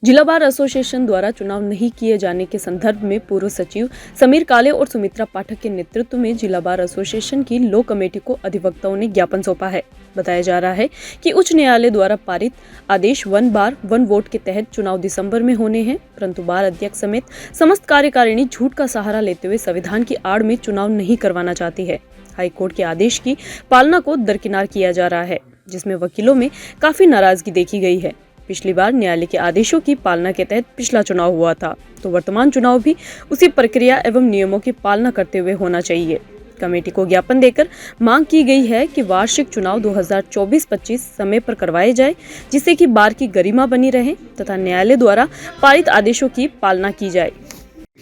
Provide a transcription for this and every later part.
जिला bar association द्वारा चुनाव नहीं किए जाने के संदर्भ में पूर्व सचिव समीर काले और सुमित्रा पाठक के नेतृत्व में जिला बार एसोसिएशन की लो कमेटी को अधिवक्ताओं ने ज्ञापन सौंपा है। बताया जा रहा है कि उच्च न्यायालय द्वारा पारित आदेश 1 बार 1 वोट के तहत चुनाव दिसंबर में होने हैं, परंतु बार अध्यक्ष समेत समस्त कार्यकारिणी झूठ का सहारा लेते हुए संविधान की आड़ में चुनाव नहीं करवाना चाहती है। हाईकोर्ट के आदेश की पालना को दरकिनार किया जा रहा है, जिसमें वकीलों में काफी नाराजगी देखी गई है। पिछली बार न्यायालय के आदेशों की पालना के तहत पिछला चुनाव हुआ था, तो वर्तमान चुनाव भी उसी प्रक्रिया एवं नियमों की पालना करते हुए होना चाहिए। कमेटी को ज्ञापन देकर मांग की गई है कि वार्षिक चुनाव 2024-25 समय पर करवाए जाए, जिससे कि बार की गरिमा बनी रहे तथा न्यायालय द्वारा पारित आदेशों की पालना की जाए।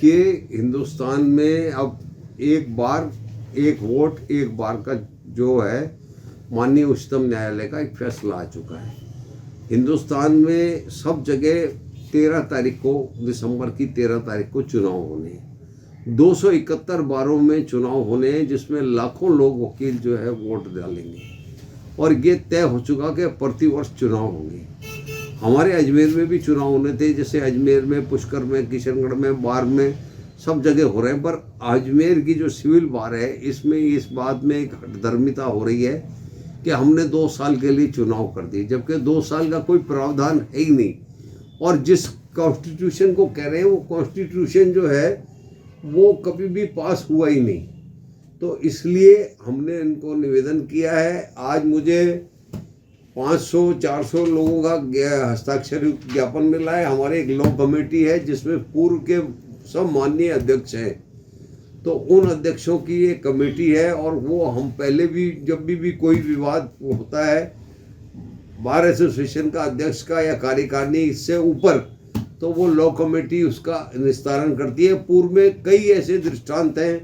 कि हिंदुस्तान में अब एक बार एक वोट एक बार का जो है माननीय उच्चतम न्यायालय का एक फैसला आ चुका है। हिंदुस्तान में सब जगह 13 तारीख को दिसंबर की 13 तारीख को चुनाव होने हैं। 271 बारों में चुनाव होने हैं, जिसमें लाखों लोग वकील जो है वोट डालेंगे और ये तय हो चुका कि प्रतिवर्ष चुनाव होंगे। हमारे अजमेर में भी चुनाव होने थे, जैसे अजमेर में, पुष्कर में, किशनगढ़ में, बार में सब जगह हो रहे हैं। पर अजमेर की जो सिविल बार है, इसमें इस बात में एक हठधर्मिता हो रही है कि हमने 2 साल के लिए चुनाव कर दिए, जबकि 2 साल का कोई प्रावधान है ही नहीं। और जिस कॉन्स्टिट्यूशन को कह रहे हैं वो कॉन्स्टिट्यूशन जो है वो कभी भी पास हुआ ही नहीं। तो इसलिए हमने इनको निवेदन किया है। आज मुझे 500-400 लोगों का हस्ताक्षर ज्ञापन मिला है। हमारे एक लॉ कमेटी है जिसमें पूर्व के सब माननीय अध्यक्ष हैं, तो उन अध्यक्षों की एक कमेटी है और वो हम पहले भी जब भी कोई विवाद होता है बार एसोसिएशन का अध्यक्ष का या कार्यकारिणी इससे ऊपर, तो वो लॉ कमेटी उसका निस्तारण करती है। पूर्व में कई ऐसे दृष्टांत हैं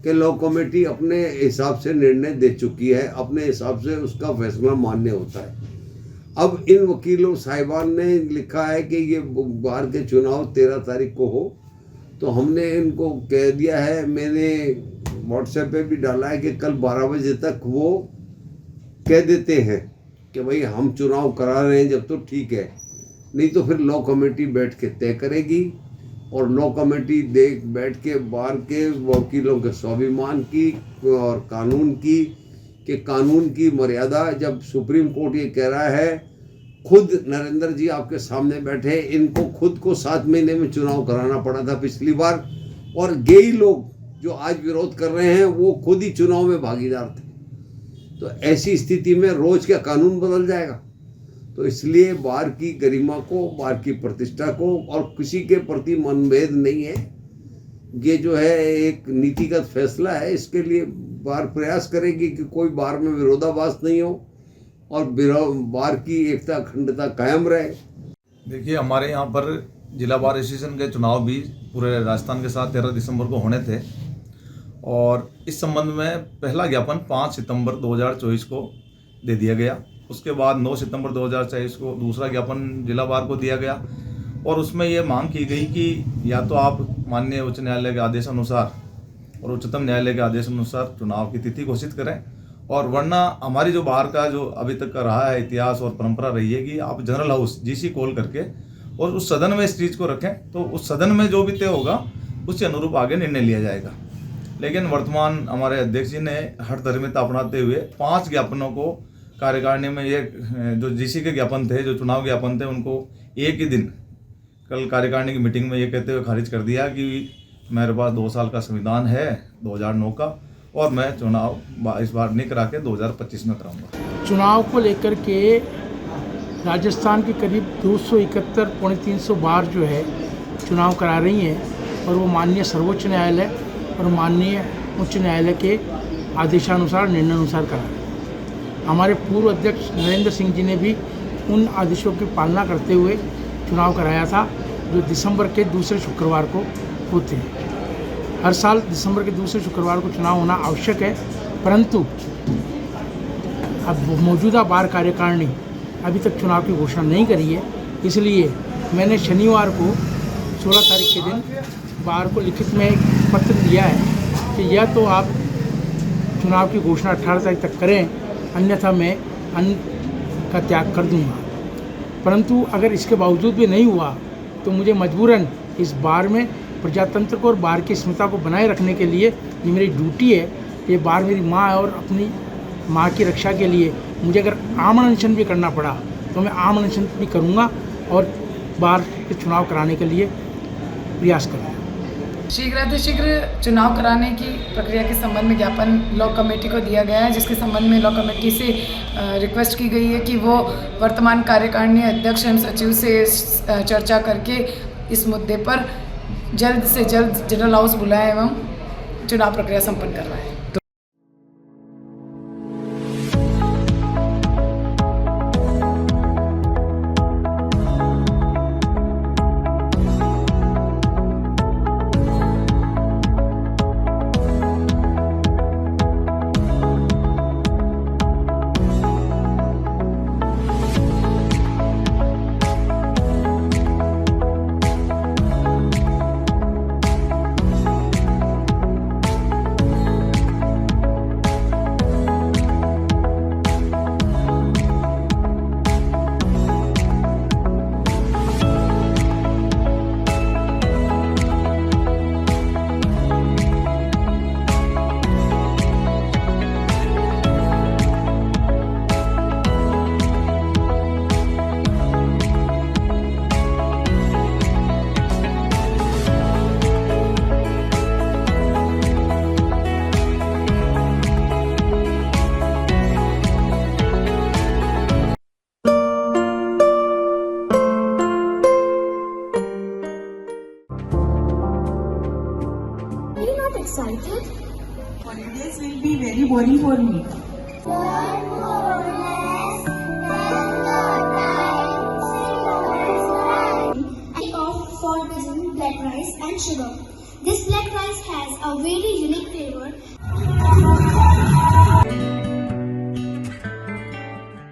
कि लॉ कमेटी अपने हिसाब से निर्णय दे चुकी है, अपने हिसाब से उसका फैसला मान्य होता है। अब इन वकीलों साहिबान ने लिखा है कि ये बार के चुनाव 13 तारीख को हो, तो हमने इनको कह दिया है। मैंने व्हाट्सएप पे भी डाला है कि कल 12 बजे तक वो कह देते हैं कि भाई हम चुनाव करा रहे हैं, जब तो ठीक है, नहीं तो फिर लॉ कमेटी बैठ के तय करेगी। और लॉ कमेटी बैठ के बार के वकीलों के स्वाभिमान की और कानून की, कि कानून की मर्यादा, जब सुप्रीम कोर्ट ये कह रहा है, खुद नरेंद्र जी आपके सामने बैठे, इनको खुद को 7 महीने में चुनाव कराना पड़ा था पिछली बार, और यही लोग जो आज विरोध कर रहे हैं वो खुद ही चुनाव में भागीदार थे। तो ऐसी स्थिति में रोज का कानून बदल जाएगा। तो इसलिए बार की गरिमा को, बार की प्रतिष्ठा को, और किसी के प्रति मनभेद नहीं है, ये जो है एक नीतिगत फैसला है। इसके लिए बार प्रयास करेगी कि कोई बार में विरोधाभास नहीं हो और बार की एकता अखंडता कायम रहे। देखिए, हमारे यहाँ पर जिला बार एसोसिएशन के चुनाव भी पूरे राजस्थान के साथ 13 दिसंबर को होने थे, और इस संबंध में पहला ज्ञापन 5 सितंबर 2024 को दे दिया गया। उसके बाद 9 सितंबर 2024 को दूसरा ज्ञापन जिला बार को दिया गया, और उसमें ये मांग की गई कि या तो आप माननीय उच्च न्यायालय के आदेश अनुसार और उच्चतम न्यायालय के आदेश अनुसार चुनाव की तिथि घोषित करें, और वरना हमारी जो बाहर का जो अभी तक का रहा है इतिहास और परंपरा रही है कि आप जनरल हाउस जीसी कॉल करके और उस सदन में इस चीज़ को रखें, तो उस सदन में जो भी तय होगा उसके अनुरूप आगे निर्णय लिया जाएगा। लेकिन वर्तमान हमारे अध्यक्ष जी ने हठधर्मिता अपनाते हुए 5 ज्ञापनों को कार्यकारिणी में, ये जो जीसी के ज्ञापन थे, जो चुनाव ज्ञापन थे, उनको एक ही दिन कल कार्यकारिणी की मीटिंग में ये कहते हुए खारिज कर दिया कि मेरे पास 2 साल का संविधान है 2009 का, और मैं चुनाव इस बार नहीं करा के 2025 में कराऊंगा। चुनाव को लेकर के राजस्थान की करीब 271 पौने 300 बार जो है चुनाव करा रही हैं, और वो माननीय सर्वोच्च न्यायालय और माननीय उच्च न्यायालय के आदेशानुसार, निर्णयानुसार करा रहे हैं। हमारे पूर्व अध्यक्ष नरेंद्र सिंह जी ने भी उन आदेशों की पालना करते हुए चुनाव कराया था, जो दिसंबर के दूसरे शुक्रवार को होते हैं। हर साल दिसंबर के दूसरे शुक्रवार को चुनाव होना आवश्यक है, परंतु अब मौजूदा बार कार्यकारिणी अभी तक चुनाव की घोषणा नहीं करी है। इसलिए मैंने शनिवार को 16 तारीख के दिन बार को लिखित में एक पत्र दिया है कि या तो आप चुनाव की घोषणा 18 तारीख तक करें, अन्यथा मैं अन्न का त्याग कर दूंगा। परंतु अगर इसके बावजूद भी नहीं हुआ तो मुझे मजबूरन इस बार में प्रजातंत्र को और बार की स्मिता को बनाए रखने के लिए ये मेरी ड्यूटी है। ये बार मेरी माँ है और अपनी माँ की रक्षा के लिए मुझे अगर आमरण अनशन भी करना पड़ा तो मैं आमरण अनशन भी करूँगा और बार के चुनाव कराने के लिए प्रयास करूँगा। शीघ्र चुनाव कराने की प्रक्रिया के संबंध में ज्ञापन लॉ कमेटी को दिया गया है, जिसके संबंध में लॉ कमेटी से रिक्वेस्ट की गई है कि वो वर्तमान कार्यकारिणी अध्यक्ष एवं सचिव से चर्चा करके इस मुद्दे पर जल्द से जल्द जनरल हाउस बुलाएं एवं चुनाव प्रक्रिया संपन्न करवाएं। Are you not excited? Holidays will be very boring for me. For visiting black rice and sugar. This black rice has a very unique flavor.